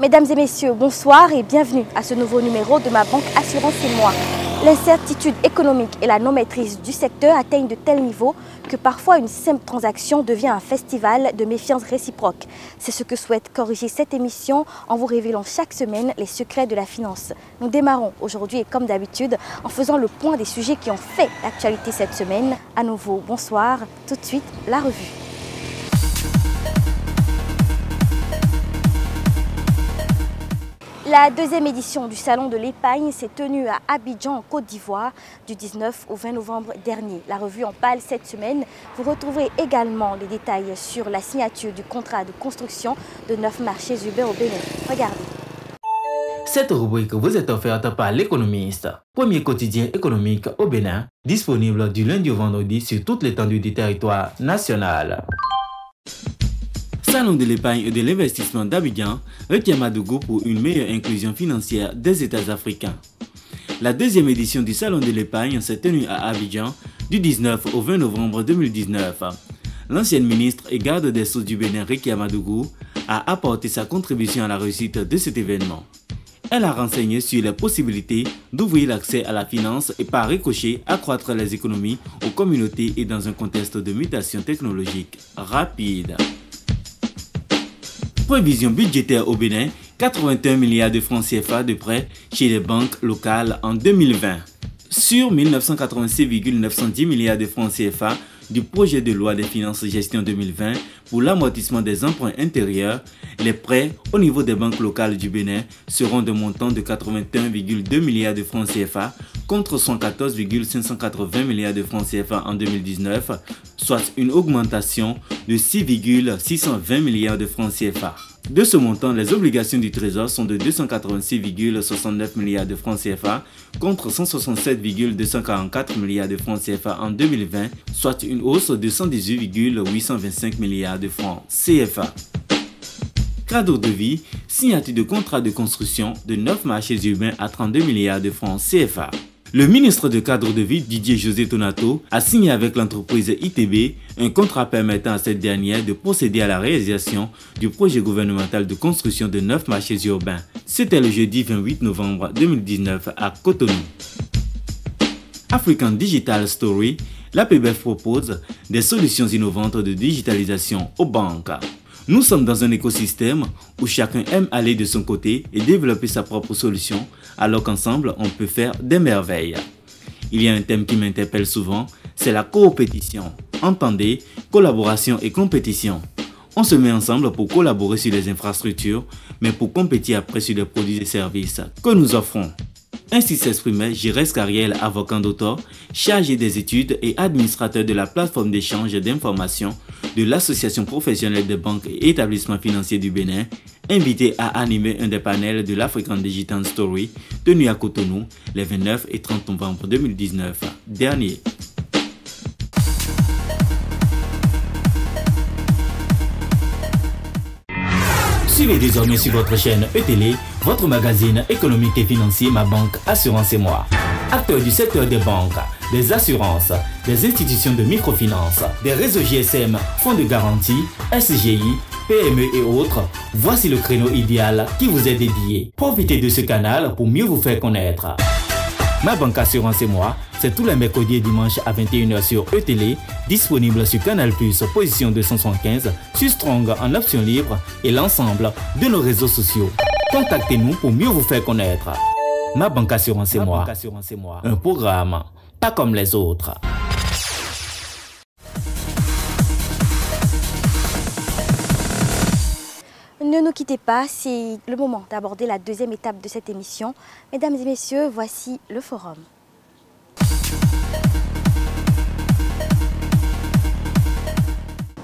Mesdames et messieurs, bonsoir et bienvenue à ce nouveau numéro de ma banque Assurance et moi. L'incertitude économique et la non-maîtrise du secteur atteignent de tels niveaux que parfois une simple transaction devient un festival de méfiance réciproque. C'est ce que souhaite corriger cette émission en vous révélant chaque semaine les secrets de la finance. Nous démarrons aujourd'hui et comme d'habitude en faisant le point des sujets qui ont fait l'actualité cette semaine. À nouveau, bonsoir. Tout de suite, la revue. La deuxième édition du Salon de l'épargne s'est tenue à Abidjan, en Côte d'Ivoire, du 19 au 20 novembre dernier. La revue en parle cette semaine. Vous retrouverez également les détails sur la signature du contrat de construction de 9 marchés urbains au Bénin. Regardez. Cette rubrique vous est offerte par l'Économiste, premier quotidien économique au Bénin, disponible du lundi au vendredi sur toute l'étendue du territoire national. Salon de l'épargne et de l'investissement d'Abidjan, Ouagadougou pour une meilleure inclusion financière des États africains. La deuxième édition du Salon de l'épargne s'est tenue à Abidjan du 19 au 20 novembre 2019. L'ancienne ministre et garde des Sceaux du Bénin, Ouagadougou, a apporté sa contribution à la réussite de cet événement. Elle a renseigné sur les possibilités d'ouvrir l'accès à la finance et par ricochet accroître les économies aux communautés et dans un contexte de mutation technologique rapide. Prévision budgétaire au Bénin, 81 milliards de francs CFA de prêts chez les banques locales en 2020. Sur 1986,910 milliards de francs CFA du projet de loi des finances gestion 2020 pour l'amortissement des emprunts intérieurs, les prêts au niveau des banques locales du Bénin seront de montant de 81,2 milliards de francs CFA contre 114,580 milliards de francs CFA en 2019, soit une augmentation de 6,620 milliards de francs CFA. De ce montant, les obligations du Trésor sont de 286,69 milliards de francs CFA contre 167,244 milliards de francs CFA en 2020, soit une hausse de 118,825 milliards de francs CFA. Cadre de vie, signature de contrat de construction de 9 marchés urbains à 32 milliards de francs CFA. Le ministre de Cadre de vie, Didier José Tonato, a signé avec l'entreprise ITB un contrat permettant à cette dernière de procéder à la réalisation du projet gouvernemental de construction de 9 marchés urbains. C'était le jeudi 28 novembre 2019 à Cotonou. African Digital Story, l'APBF propose des solutions innovantes de digitalisation aux banques. Nous sommes dans un écosystème où chacun aime aller de son côté et développer sa propre solution, alors qu'ensemble, on peut faire des merveilles. Il y a un thème qui m'interpelle souvent, c'est la coopétition. Entendez, collaboration et compétition. On se met ensemble pour collaborer sur les infrastructures, mais pour compétir après sur les produits et services que nous offrons. Ainsi s'exprimait Jires Cariel, avocat d'auteur, chargé des études et administrateur de la plateforme d'échange d'informations de l'Association professionnelle des banques et établissements financiers du Bénin, invité à animer un des panels de l'African Digital Story tenu à Cotonou les 29 et 30 novembre 2019 dernier. Suivez désormais sur votre chaîne ETélé, votre magazine économique et financier Ma Banque Assurance et moi. Acteurs du secteur des banques, des assurances, des institutions de microfinance, des réseaux GSM, fonds de garantie, SGI, PME et autres, voici le créneau idéal qui vous est dédié. Profitez de ce canal pour mieux vous faire connaître. Ma Banque Assurance et moi, c'est tous les mercredis et dimanches à 21 h sur ETélé, disponible sur Canal+, position 275, sur Strong en option libre et l'ensemble de nos réseaux sociaux. Contactez-nous pour mieux vous faire connaître. Ma Banque Assurance et moi, un programme pas comme les autres. Ne nous quittez pas, c'est le moment d'aborder la deuxième étape de cette émission. Mesdames et messieurs, voici le forum.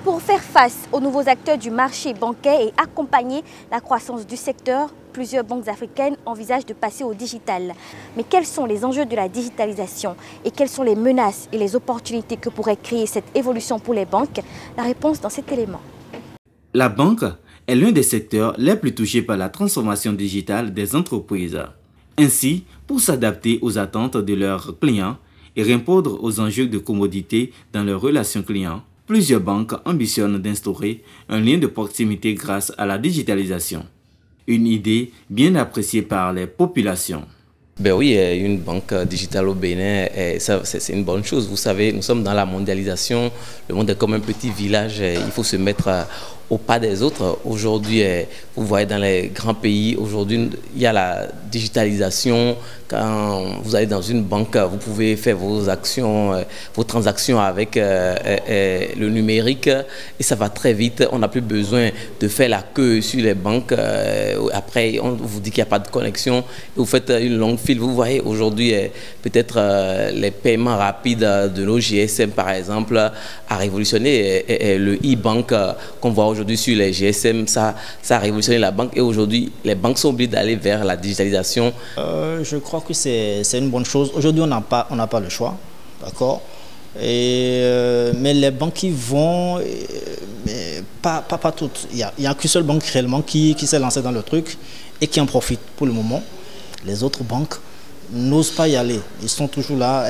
Pour faire face aux nouveaux acteurs du marché bancaire et accompagner la croissance du secteur, plusieurs banques africaines envisagent de passer au digital. Mais quels sont les enjeux de la digitalisation et quelles sont les menaces et les opportunités que pourrait créer cette évolution pour les banques? La réponse dans cet élément. La banque est l'un des secteurs les plus touchés par la transformation digitale des entreprises. Ainsi, pour s'adapter aux attentes de leurs clients et répondre aux enjeux de commodité dans leurs relations clients, plusieurs banques ambitionnent d'instaurer un lien de proximité grâce à la digitalisation. Une idée bien appréciée par les populations. Ben oui, une banque digitale au Bénin, c'est une bonne chose. Vous savez, nous sommes dans la mondialisation. Le monde est comme un petit village. Il faut se mettre au pas des autres. Aujourd'hui, vous voyez dans les grands pays, aujourd'hui, il y a la digitalisation. Quand vous allez dans une banque, vous pouvez faire vos actions, vos transactions avec le numérique et ça va très vite. On n'a plus besoin de faire la queue sur les banques. Après, on vous dit qu'il n'y a pas de connexion. Vous faites une longue file. Vous voyez aujourd'hui, peut-être les paiements rapides de nos GSM, par exemple, a révolutionné le e-bank qu'on voit aujourd'hui sur les GSM. Ça a révolutionné la banque et aujourd'hui, les banques sont obligées d'aller vers la digitalisation. Je crois que c'est une bonne chose. Aujourd'hui, on n'a pas le choix, d'accord. Mais les banques qui vont, mais pas toutes. Il n'y a qu'une seule banque réellement qui s'est lancée dans le truc et qui en profite pour le moment. Les autres banques n'osent pas y aller. Elles sont toujours là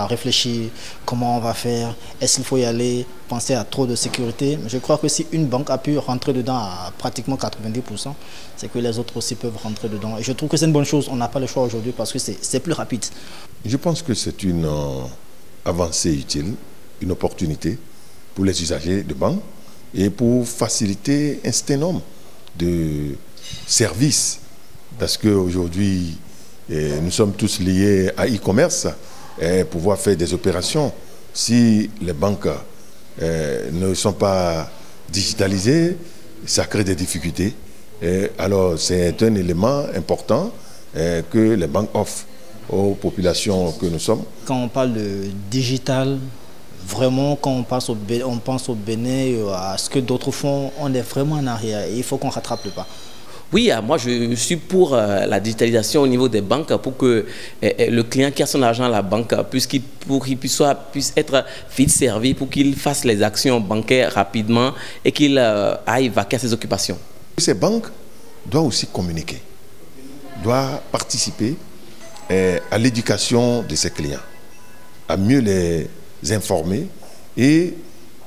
à réfléchir comment on va faire, est-ce qu'il faut y aller, penser à trop de sécurité. Je crois que si une banque a pu rentrer dedans à pratiquement 90%, c'est que les autres aussi peuvent rentrer dedans. Et je trouve que c'est une bonne chose, on n'a pas le choix aujourd'hui parce que c'est plus rapide. Je pense que c'est une avancée utile, une opportunité pour les usagers de banque et pour faciliter un certain nombre de services. Parce qu'aujourd'hui, nous sommes tous liés à e-commerce et pouvoir faire des opérations. Si les banques ne sont pas digitalisées, ça crée des difficultés. Alors c'est un élément important que les banques offrent aux populations que nous sommes. Quand on parle de digital, vraiment quand on pense au Bénin, à ce que d'autres font, on est vraiment en arrière et il faut qu'on rattrape le pas. Oui, moi je suis pour la digitalisation au niveau des banques pour que le client qui a son argent à la banque puisse être vite servi, pour qu'il fasse les actions bancaires rapidement et qu'il aille vaquer à ses occupations. Ces banques doivent aussi communiquer, doivent participer à l'éducation de ses clients, à mieux les informer et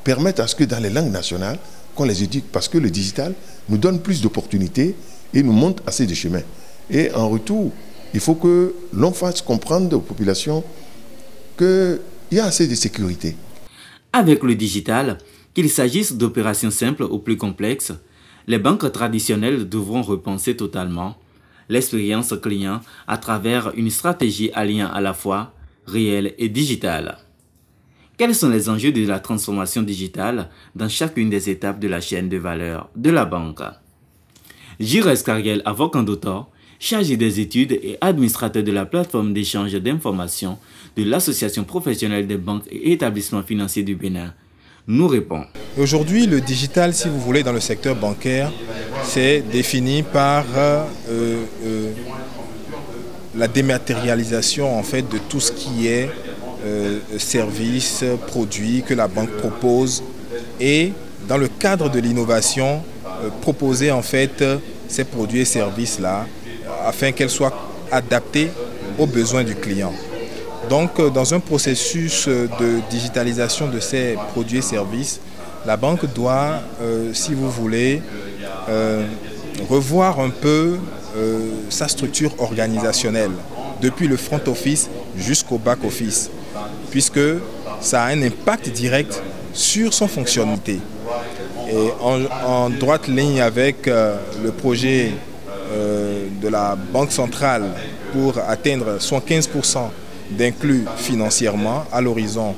permettre à ce que dans les langues nationales, qu'on les éduque, parce que le digital nous donne plus d'opportunités et nous montre assez de chemin. Et en retour, il faut que l'on fasse comprendre aux populations qu'il y a assez de sécurité. Avec le digital, qu'il s'agisse d'opérations simples ou plus complexes, les banques traditionnelles devront repenser totalement l'expérience client à travers une stratégie alliant à la fois réel et digital. Quels sont les enjeux de la transformation digitale dans chacune des étapes de la chaîne de valeur de la banque? Gires Cargiel, avocat d'auteur, chargé des études et administrateur de la plateforme d'échange d'informations de l'Association professionnelle des banques et établissements financiers du Bénin, nous répond. Aujourd'hui, le digital, si vous voulez, dans le secteur bancaire, c'est défini par la dématérialisation en fait de tout ce qui est services, produits que la banque propose et dans le cadre de l'innovation, proposer en fait ces produits et services-là afin qu'elles soient adaptées aux besoins du client. Donc dans un processus de digitalisation de ces produits et services, la banque doit, si vous voulez, revoir un peu sa structure organisationnelle, depuis le front office jusqu'au back office, puisque ça a un impact direct sur son fonctionnalité. Et en droite ligne avec le projet de la Banque centrale pour atteindre 75% d'inclus financièrement à l'horizon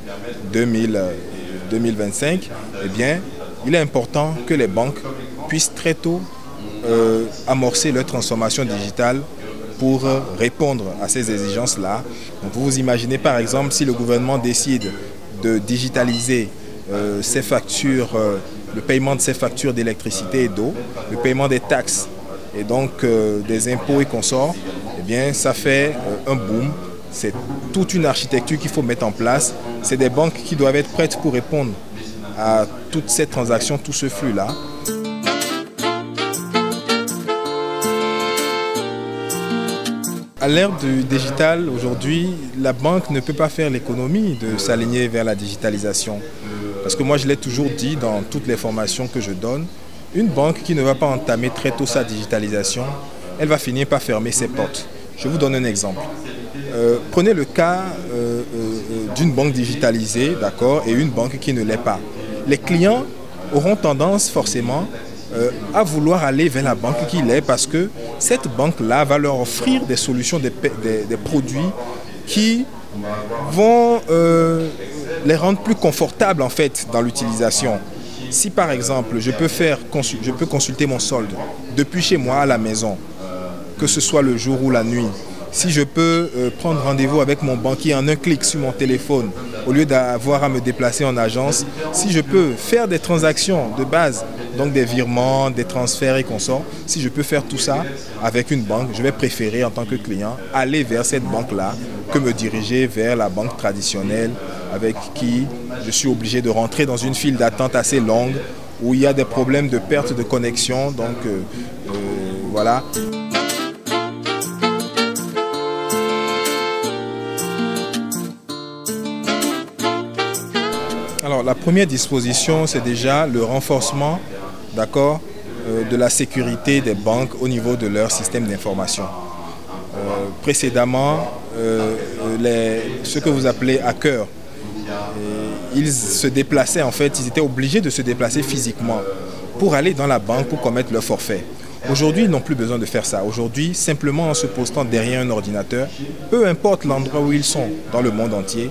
2025, eh bien, il est important que les banques puissent très tôt amorcer leur transformation digitale pour répondre à ces exigences-là. Donc vous imaginez par exemple si le gouvernement décide de digitaliser ses factures, le paiement de ses factures d'électricité et d'eau, le paiement des taxes et donc des impôts et consorts, eh bien ça fait un boom. C'est toute une architecture qu'il faut mettre en place. C'est des banques qui doivent être prêtes pour répondre à toutes ces transactions, tout ce flux-là. À l'ère du digital, aujourd'hui, la banque ne peut pas faire l'économie de s'aligner vers la digitalisation. Parce que moi, je l'ai toujours dit dans toutes les formations que je donne, Une banque qui ne va pas entamer très tôt sa digitalisation, elle va finir par fermer ses portes. Je vous donne un exemple. Prenez le cas d'une banque digitalisée, d'accord, et une banque qui ne l'est pas. Les clients auront tendance forcément à vouloir aller vers la banque qui l'est parce que cette banque-là va leur offrir des solutions, des produits qui vont les rendre plus confortables en fait dans l'utilisation. Si par exemple je peux consulter mon solde depuis chez moi à la maison, que ce soit le jour ou la nuit, si je peux prendre rendez-vous avec mon banquier en un clic sur mon téléphone au lieu d'avoir à me déplacer en agence, si je peux faire des transactions de base, donc des virements, des transferts et consorts, si je peux faire tout ça avec une banque, je vais préférer en tant que client aller vers cette banque-là que me diriger vers la banque traditionnelle avec qui je suis obligé de rentrer dans une file d'attente assez longue où il y a des problèmes de perte de connexion. Donc voilà. Alors la première disposition, c'est déjà le renforcement, d'accord, de la sécurité des banques au niveau de leur système d'information. Précédemment, ce que vous appelez hackers, ils se déplaçaient en fait, ils étaient obligés de se déplacer physiquement pour aller dans la banque pour commettre leur forfait. Aujourd'hui, ils n'ont plus besoin de faire ça. Aujourd'hui, simplement en se postant derrière un ordinateur, peu importe l'endroit où ils sont dans le monde entier,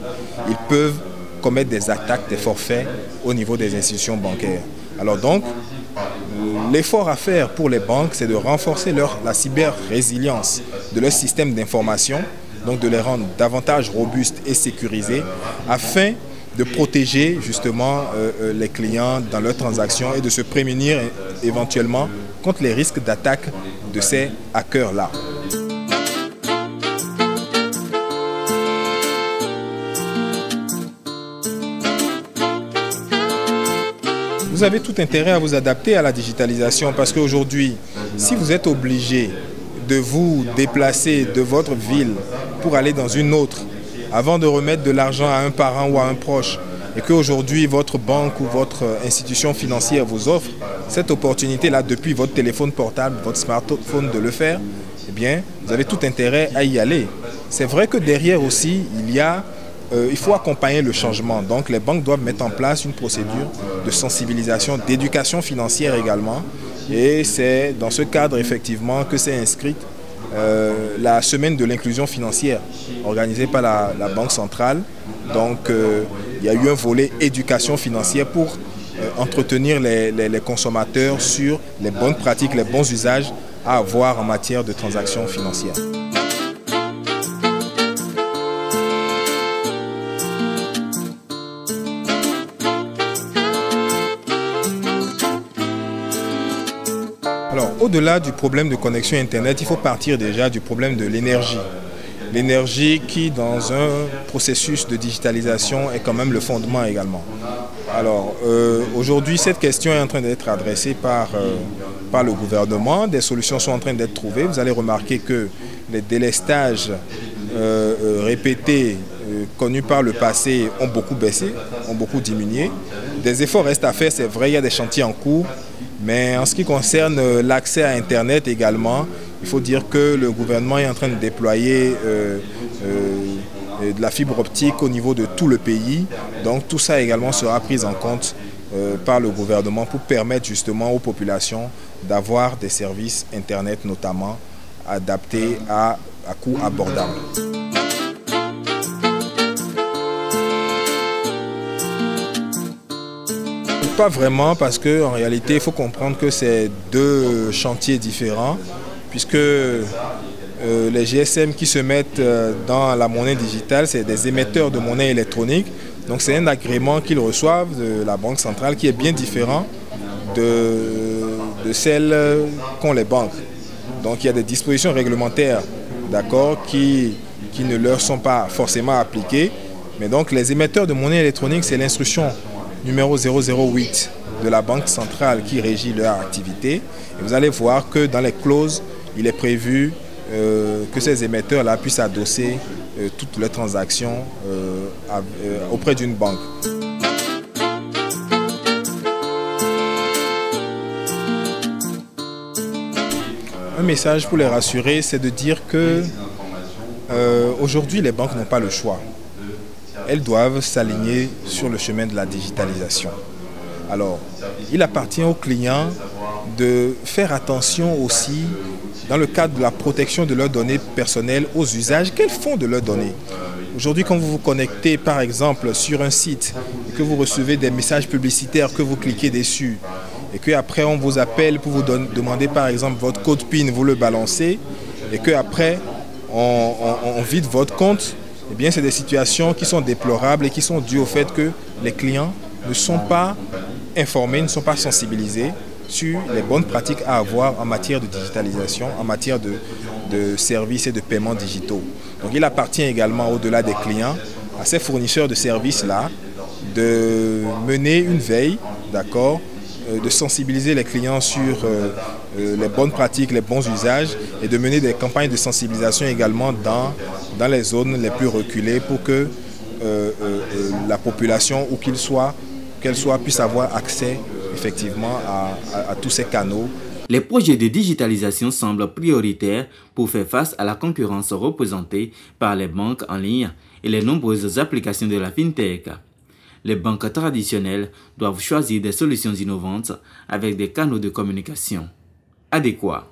ils peuvent commettre des attaques, des forfaits au niveau des institutions bancaires. Alors donc, l'effort à faire pour les banques, c'est de renforcer la cyber-résilience de leur système d'information, donc de les rendre davantage robustes et sécurisés, afin de protéger justement les clients dans leurs transactions et de se prémunir éventuellement contre les risques d'attaque de ces hackers-là. Vous avez tout intérêt à vous adapter à la digitalisation parce qu'aujourd'hui, si vous êtes obligé de vous déplacer de votre ville pour aller dans une autre, avant de remettre de l'argent à un parent ou à un proche, et qu'aujourd'hui votre banque ou votre institution financière vous offre cette opportunité-là depuis votre téléphone portable, votre smartphone de le faire, eh bien, vous avez tout intérêt à y aller. C'est vrai que derrière aussi, il faut accompagner le changement. Donc les banques doivent mettre en place une procédure de sensibilisation, d'éducation financière également. Et c'est dans ce cadre effectivement que s'est inscrite la semaine de l'inclusion financière organisée par la Banque centrale. Donc il y a eu un volet éducation financière pour entretenir les consommateurs sur les bonnes pratiques, les bons usages à avoir en matière de transactions financières. Alors, au-delà du problème de connexion Internet, il faut partir déjà du problème de l'énergie. L'énergie qui, dans un processus de digitalisation, est quand même le fondement également. Alors, aujourd'hui, cette question est en train d'être adressée par le gouvernement. Des solutions sont en train d'être trouvées. Vous allez remarquer que les délestages répétés connus par le passé ont beaucoup baissé, ont beaucoup diminué. Des efforts restent à faire, c'est vrai, il y a des chantiers en cours. Mais en ce qui concerne l'accès à Internet également, il faut dire que le gouvernement est en train de déployer de la fibre optique au niveau de tout le pays. Donc tout ça également sera pris en compte par le gouvernement pour permettre justement aux populations d'avoir des services Internet notamment adaptés à coût abordable. Pas vraiment, parce qu'en réalité, il faut comprendre que c'est deux chantiers différents, puisque les GSM qui se mettent dans la monnaie digitale, c'est des émetteurs de monnaie électronique. Donc c'est un agrément qu'ils reçoivent de la Banque centrale qui est bien différent de celle qu'ont les banques. Donc il y a des dispositions réglementaires, d'accord, qui ne leur sont pas forcément appliquées. Mais donc les émetteurs de monnaie électronique, c'est l'instruction numéro 008 de la Banque centrale qui régit leur activité. Et vous allez voir que dans les clauses, il est prévu que ces émetteurs-là puissent adosser toutes les transactions auprès d'une banque. un message pour les rassurer, c'est de dire que aujourd'hui, les banques n'ont pas le choix. Elles doivent s'aligner sur le chemin de la digitalisation. Alors, il appartient aux clients de faire attention aussi, dans le cadre de la protection de leurs données personnelles, aux usages qu'elles font de leurs données. Aujourd'hui, quand vous vous connectez, par exemple, sur un site, et que vous recevez des messages publicitaires, que vous cliquez dessus, et qu'après on vous appelle pour vous demander, par exemple, votre code PIN, vous le balancez, et qu'après on vide votre compte, eh bien, c'est des situations qui sont déplorables et qui sont dues au fait que les clients ne sont pas informés, ne sont pas sensibilisés sur les bonnes pratiques à avoir en matière de digitalisation, en matière de services et de paiements digitaux. Donc il appartient également, au-delà des clients, à ces fournisseurs de services-là de mener une veille, d'accord, de sensibiliser les clients sur les bonnes pratiques, les bons usages et de mener des campagnes de sensibilisation également dans les zones les plus reculées pour que la population, où qu'elle soit, puisse avoir accès effectivement à tous ces canaux. Les projets de digitalisation semblent prioritaires pour faire face à la concurrence représentée par les banques en ligne et les nombreuses applications de la FinTech. Les banques traditionnelles doivent choisir des solutions innovantes avec des canaux de communication adéquats.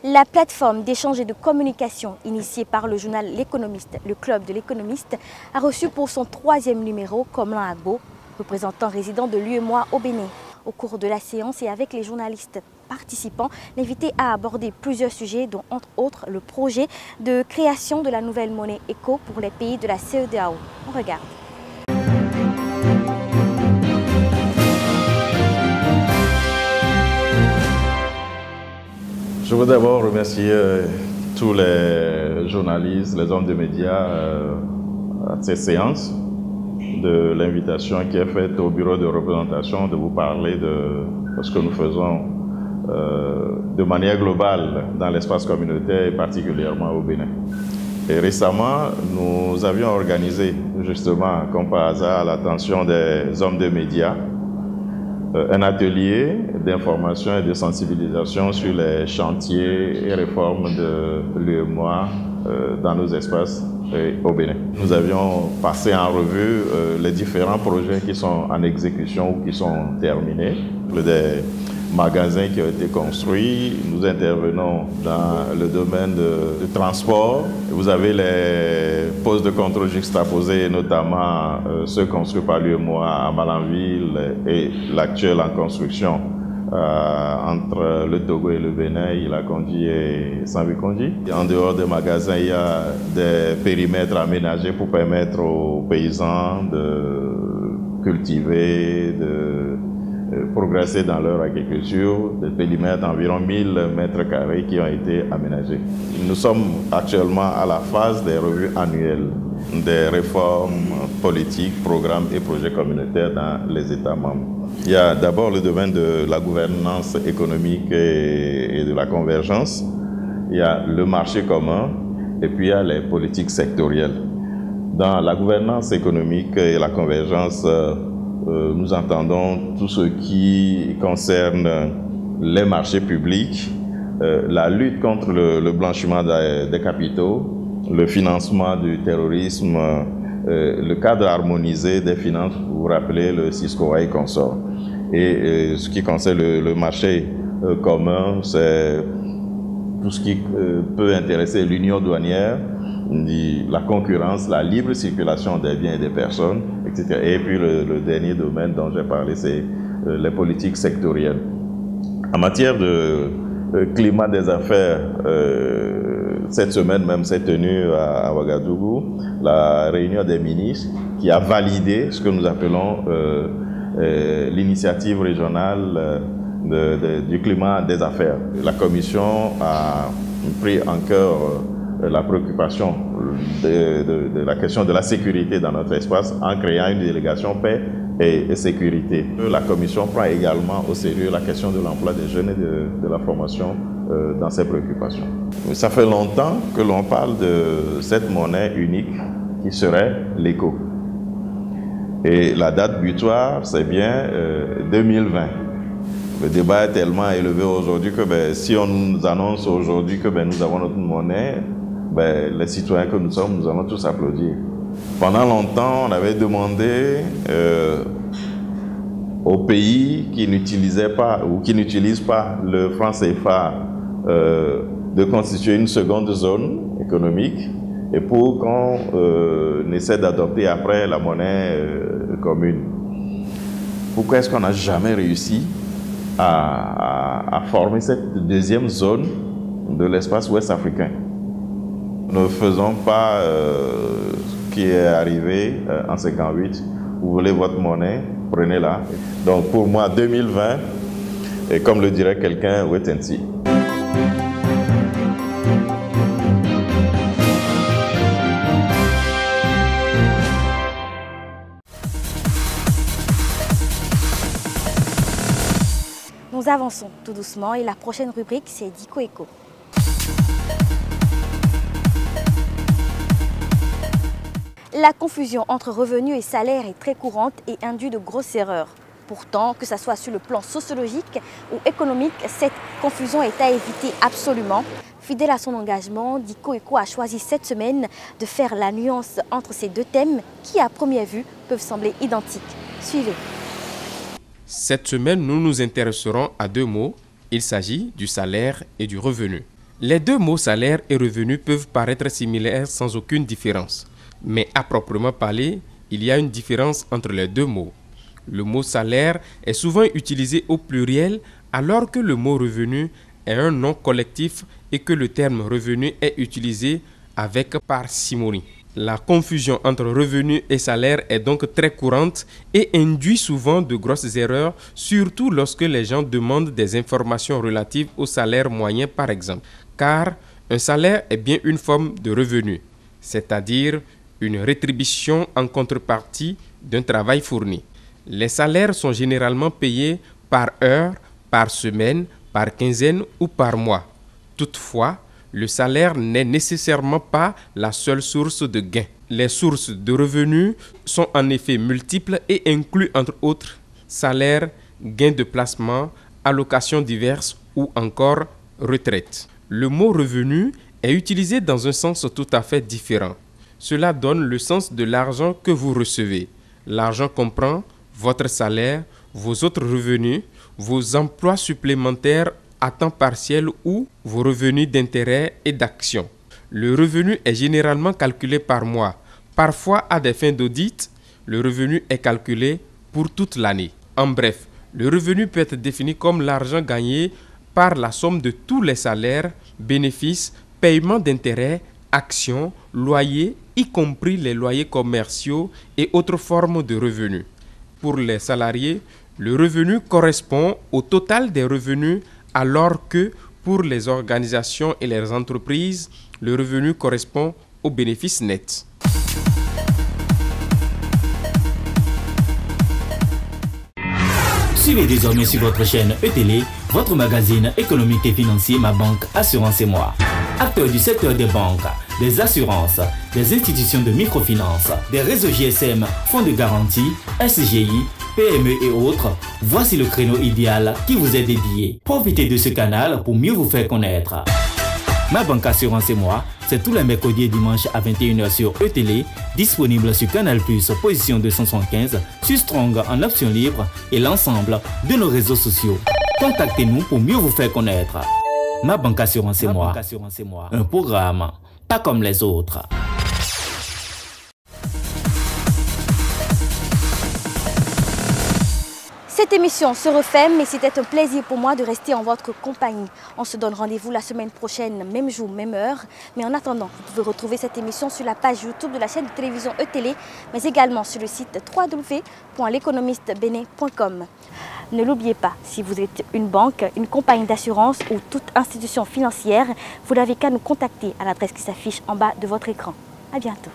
La plateforme d'échange et de communication initiée par le journal L'Économiste, le club de l'Économiste, a reçu pour son 3e numéro Komlan Agbo, représentant résident de l'UEMOA au Bénin. Au cours de la séance et avec les journalistes participants, l'invité a abordé plusieurs sujets, dont entre autres le projet de création de la nouvelle monnaie ECO pour les pays de la CEDEAO. On regarde. Je veux d'abord remercier tous les journalistes, les hommes de médias à cette séance, de l'invitation qui est faite au bureau de représentation de vous parler de ce que nous faisons de manière globale dans l'espace communautaire et particulièrement au Bénin. Et récemment, nous avions organisé justement, comme par hasard, à l'attention des hommes de médias, un atelier d'information et de sensibilisation sur les chantiers et réformes de l'UEMOA dans nos espaces au Bénin. Nous avions passé en revue les différents projets qui sont en exécution ou qui sont terminés, des magasins qui ont été construits. Nous intervenons dans le domaine du transport. Vous avez les postes de contrôle juxtaposés, notamment ceux construits par l'UEMOA à Malanville et l'actuel en construction entre le Togo et le Bénin, Ilakondi et Sambi-Kondi. En dehors des magasins, il y a des périmètres aménagés pour permettre aux paysans de cultiver, de progresser dans leur agriculture, des périmètres d'environ 1000 mètres carrés qui ont été aménagés. Nous sommes actuellement à la phase des revues annuelles des réformes politiques, programmes et projets communautaires dans les États membres. Il y a d'abord le domaine de la gouvernance économique et de la convergence. Il y a le marché commun et puis il y a les politiques sectorielles. Dans la gouvernance économique et la convergence, nous entendons tout ce qui concerne les marchés publics, la lutte contre le blanchiment des capitaux, le financement du terrorisme, le cadre harmonisé des finances, vous vous rappelez, le Cisco et consort. Et ce qui concerne le marché commun, c'est tout ce qui peut intéresser l'union douanière, la concurrence, la libre circulation des biens et des personnes, etc. Et puis le dernier domaine dont j'ai parlé, c'est les politiques sectorielles. En matière de climat des affaires, cette semaine même s'est tenue à Ouagadougou la réunion des ministres qui a validé ce que nous appelons l'initiative régionale du climat des affaires. La Commission a pris en cœur la préoccupation de la question de la sécurité dans notre espace en créant une délégation paix et sécurité. La Commission prend également au sérieux la question de l'emploi des jeunes et de la formation dans ses préoccupations. Ça fait longtemps que l'on parle de cette monnaie unique qui serait l'ECO. Et la date butoir, c'est bien 2020. Le débat est tellement élevé aujourd'hui que si on nous annonce aujourd'hui que nous avons notre monnaie, les citoyens que nous sommes, nous allons tous applaudir. Pendant longtemps, on avait demandé aux pays qui n'utilisaient pas ou qui n'utilisent pas le franc CFA de constituer une seconde zone économique et pour qu'on essaie d'adopter après la monnaie commune. Pourquoi est-ce qu'on n'a jamais réussi à former cette deuxième zone de l'espace ouest africain? Ne faisons pas ce qui est arrivé en 58. Vous voulez votre monnaie, prenez-la. Donc pour moi, 2020, et comme le dirait quelqu'un, wait and see. Nous avançons tout doucement et la prochaine rubrique, c'est Dico Eco. La confusion entre revenus et salaires est très courante et induit de grosses erreurs. Pourtant, que ce soit sur le plan sociologique ou économique, cette confusion est à éviter absolument. Fidèle à son engagement, Dico Eco a choisi cette semaine de faire la nuance entre ces deux thèmes qui, à première vue, peuvent sembler identiques. Suivez. Cette semaine, nous nous intéresserons à deux mots. Il s'agit du salaire et du revenu. Les deux mots salaire et revenu peuvent paraître similaires sans aucune différence. Mais à proprement parler, il y a une différence entre les deux mots. Le mot salaire est souvent utilisé au pluriel alors que le mot revenu est un nom collectif et que le terme revenu est utilisé avec parcimonie. La confusion entre revenu et salaire est donc très courante et induit souvent de grosses erreurs, surtout lorsque les gens demandent des informations relatives au salaire moyen par exemple. Car un salaire est bien une forme de revenu, c'est-à-dire une rétribution en contrepartie d'un travail fourni. Les salaires sont généralement payés par heure, par semaine, par quinzaine ou par mois. Toutefois, le salaire n'est nécessairement pas la seule source de gain. Les sources de revenus sont en effet multiples et incluent entre autres salaire, gains de placement, allocations diverses ou encore retraite. Le mot revenu est utilisé dans un sens tout à fait différent. Cela donne le sens de l'argent que vous recevez. L'argent comprend votre salaire, vos autres revenus, vos emplois supplémentaires à temps partiel ou vos revenus d'intérêt et d'action. Le revenu est généralement calculé par mois. Parfois, à des fins d'audit, le revenu est calculé pour toute l'année. En bref, le revenu peut être défini comme l'argent gagné par la somme de tous les salaires, bénéfices, paiements d'intérêts, actions, loyers, y compris les loyers commerciaux et autres formes de revenus. Pour les salariés, le revenu correspond au total des revenus alors que pour les organisations et les entreprises, le revenu correspond au bénéfice net. Suivez désormais sur votre chaîne E-Télé, votre magazine économique et financier Ma Banque Assurance et Moi. Acteurs du secteur des banques, des assurances, des institutions de microfinance, des réseaux GSM, fonds de garantie, SGI, PME et autres, voici le créneau idéal qui vous est dédié. Profitez de ce canal pour mieux vous faire connaître. Ma Banque Assurance et Moi, c'est tous les mercredis et dimanches à 21h sur E-Télé, disponible sur Canal+, position 275, sur Strong en option libre et l'ensemble de nos réseaux sociaux. Contactez-nous pour mieux vous faire connaître. Ma Banque Assurance et Moi, un programme pas comme les autres. Cette émission se refait, mais c'était un plaisir pour moi de rester en votre compagnie. On se donne rendez-vous la semaine prochaine, même jour, même heure. Mais en attendant, vous pouvez retrouver cette émission sur la page YouTube de la chaîne de télévision E-Télé, mais également sur le site www.l'économistebénin.com. Ne l'oubliez pas, si vous êtes une banque, une compagnie d'assurance ou toute institution financière, vous n'avez qu'à nous contacter à l'adresse qui s'affiche en bas de votre écran. À bientôt.